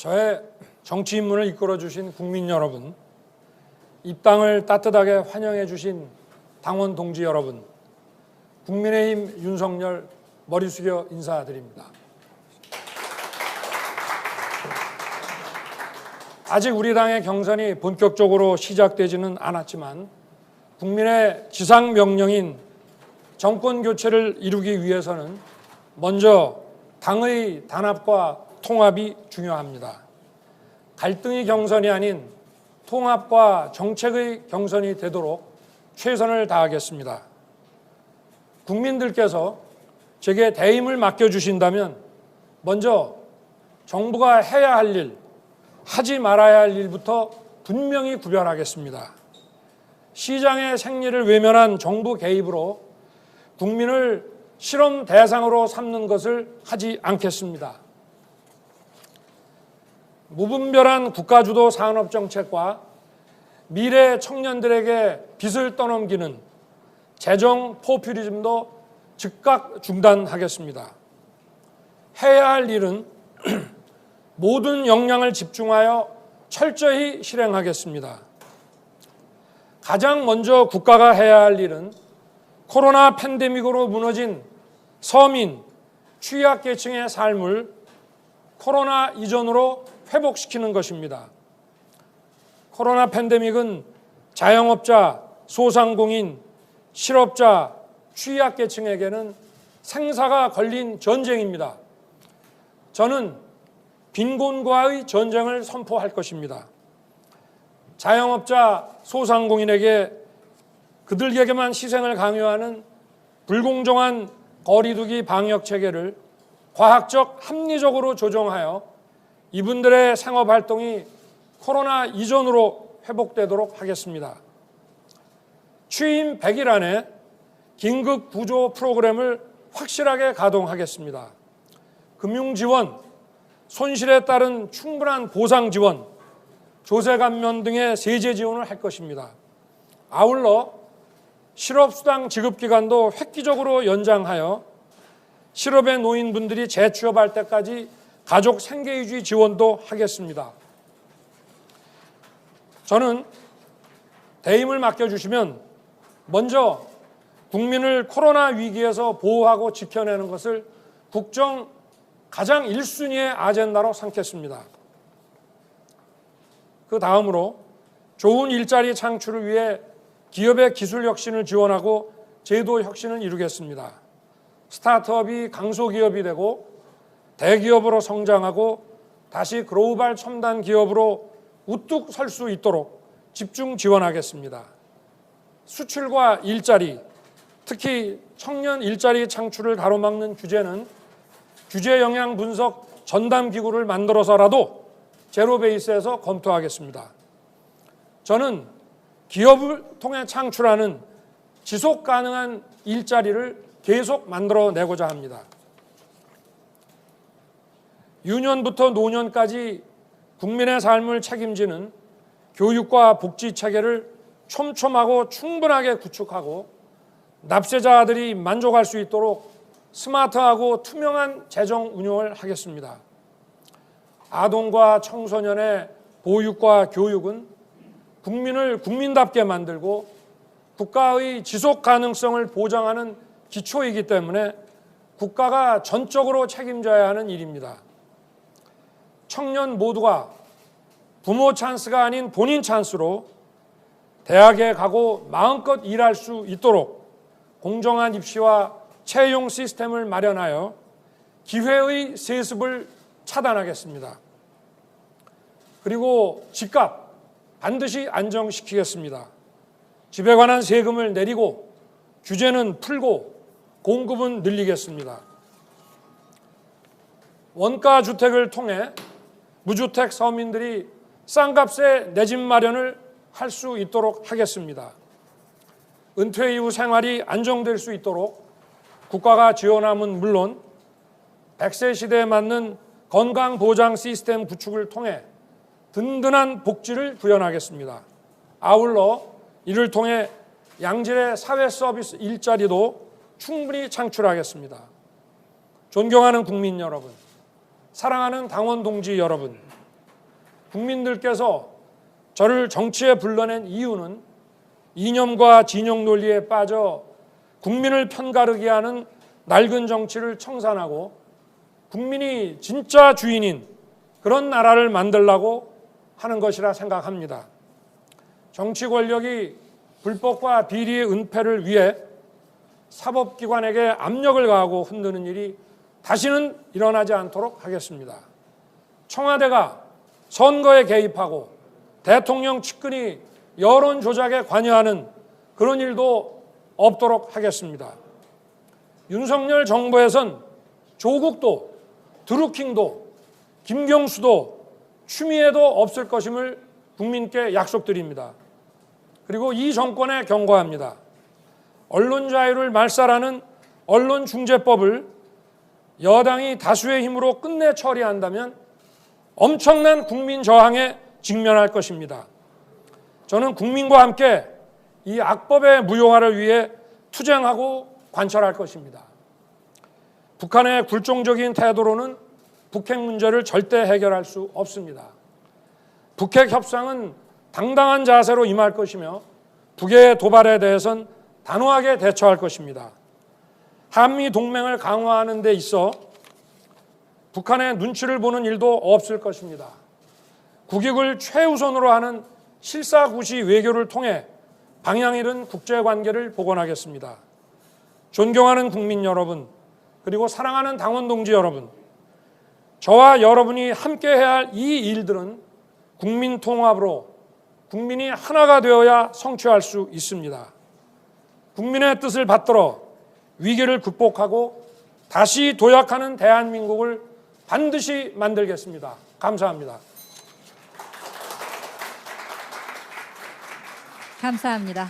저의 정치 인문을 이끌어 주신 국민 여러분, 입당을 따뜻하게 환영해 주신 당원 동지 여러분, 국민의힘 윤석열 머리 숙여 인사드립니다. 아직 우리 당의 경선이 본격적으로 시작되지는 않았지만 국민의 지상 명령인 정권 교체를 이루기 위해서는 먼저 당의 단합과 통합이 중요합니다. 갈등의 경선이 아닌 통합과 정책의 경선이 되도록 최선을 다하겠습니다. 국민들께서 제게 대임을 맡겨주신다면 먼저 정부가 해야 할 일, 하지 말아야 할 일부터 분명히 구별하겠습니다. 시장의 생리를 외면한 정부 개입으로 국민을 실험 대상으로 삼는 것을 하지 않겠습니다. 무분별한 국가주도 산업정책과 미래 청년들에게 빚을 떠넘기는 재정 포퓰리즘도 즉각 중단하겠습니다. 해야 할 일은 모든 역량을 집중하여 철저히 실행하겠습니다. 가장 먼저 국가가 해야 할 일은 코로나 팬데믹으로 무너진 서민, 취약계층의 삶을 코로나 이전으로 회복시키는 것입니다. 코로나 팬데믹은 자영업자, 소상공인, 실업자, 취약계층에게는 생사가 걸린 전쟁입니다. 저는 빈곤과의 전쟁을 선포할 것입니다. 자영업자, 소상공인에게 그들에게만 희생을 강요하는 불공정한 거리두기 방역 체계를 과학적 합리적으로 조정하여 이분들의 생업활동이 코로나 이전으로 회복되도록 하겠습니다. 취임 100일 안에 긴급 구조 프로그램을 확실하게 가동하겠습니다. 금융지원, 손실에 따른 충분한 보상 지원, 조세 감면 등의 세제 지원을 할 것입니다. 아울러 실업수당 지급 기간도 획기적으로 연장하여 실업에 놓인 분들이 재취업할 때까지 가족 생계유지 지원도 하겠습니다. 저는 대임을 맡겨주시면 먼저 국민을 코로나 위기에서 보호하고 지켜내는 것을 국정 가장 1순위의 아젠다로 삼겠습니다. 그 다음으로 좋은 일자리 창출을 위해 기업의 기술 혁신을 지원하고 제도 혁신을 이루겠습니다. 스타트업이 강소기업이 되고 대기업으로 성장하고 다시 글로벌 첨단 기업으로 우뚝 설 수 있도록 집중 지원하겠습니다. 수출과 일자리, 특히 청년 일자리 창출을 가로막는 규제는 규제 영향 분석 전담기구를 만들어서라도 제로 베이스에서 검토하겠습니다. 저는 기업을 통해 창출하는 지속 가능한 일자리를 계속 만들어내고자 합니다. 유년부터 노년까지 국민의 삶을 책임지는 교육과 복지 체계를 촘촘하고 충분하게 구축하고 납세자들이 만족할 수 있도록 스마트하고 투명한 재정 운용을 하겠습니다. 아동과 청소년의 보육과 교육은 국민을 국민답게 만들고 국가의 지속 가능성을 보장하는 기초이기 때문에 국가가 전적으로 책임져야 하는 일입니다. 청년 모두가 부모 찬스가 아닌 본인 찬스로 대학에 가고 마음껏 일할 수 있도록 공정한 입시와 채용 시스템을 마련하여 기회의 세습을 차단하겠습니다. 그리고 집값 반드시 안정시키겠습니다. 집에 관한 세금을 내리고 규제는 풀고 공급은 늘리겠습니다. 원가 주택을 통해 무주택 서민들이 싼 값에 내 집 마련을 할 수 있도록 하겠습니다. 은퇴 이후 생활이 안정될 수 있도록 국가가 지원함은 물론 100세 시대에 맞는 건강보장 시스템 구축을 통해 든든한 복지를 구현하겠습니다. 아울러 이를 통해 양질의 사회 서비스 일자리도 충분히 창출하겠습니다. 존경하는 국민 여러분, 사랑하는 당원 동지 여러분, 국민들께서 저를 정치에 불러낸 이유는 이념과 진영 논리에 빠져 국민을 편가르게 하는 낡은 정치를 청산하고 국민이 진짜 주인인 그런 나라를 만들려고 하는 것이라 생각합니다. 정치 권력이 불법과 비리의 은폐를 위해 사법기관에게 압력을 가하고 흔드는 일이 다시는 일어나지 않도록 하겠습니다. 청와대가 선거에 개입하고 대통령 측근이 여론 조작에 관여하는 그런 일도 없도록 하겠습니다. 윤석열 정부에선 조국도 드루킹도 김경수도 추미애도 없을 것임을 국민께 약속드립니다. 그리고 이 정권에 경고합니다. 언론 자유를 말살하는 언론중재법을 여당이 다수의 힘으로 끝내 처리한다면 엄청난 국민 저항에 직면할 것입니다. 저는 국민과 함께 이 악법의 무효화를 위해 투쟁하고 관철할 것입니다. 북한의 굴종적인 태도로는 북핵 문제를 절대 해결할 수 없습니다. 북핵 협상은 당당한 자세로 임할 것이며 북의 도발에 대해선 단호하게 대처할 것입니다. 한미 동맹을 강화하는 데 있어 북한의 눈치를 보는 일도 없을 것입니다. 국익을 최우선으로 하는 실사구시 외교를 통해 방향 잃은 국제관계를 복원하겠습니다. 존경하는 국민 여러분, 그리고 사랑하는 당원 동지 여러분, 저와 여러분이 함께해야 할 이 일들은 국민 통합으로 국민이 하나가 되어야 성취할 수 있습니다. 국민의 뜻을 받들어 위기를 극복하고 다시 도약하는 대한민국을 반드시 만들겠습니다. 감사합니다. 감사합니다.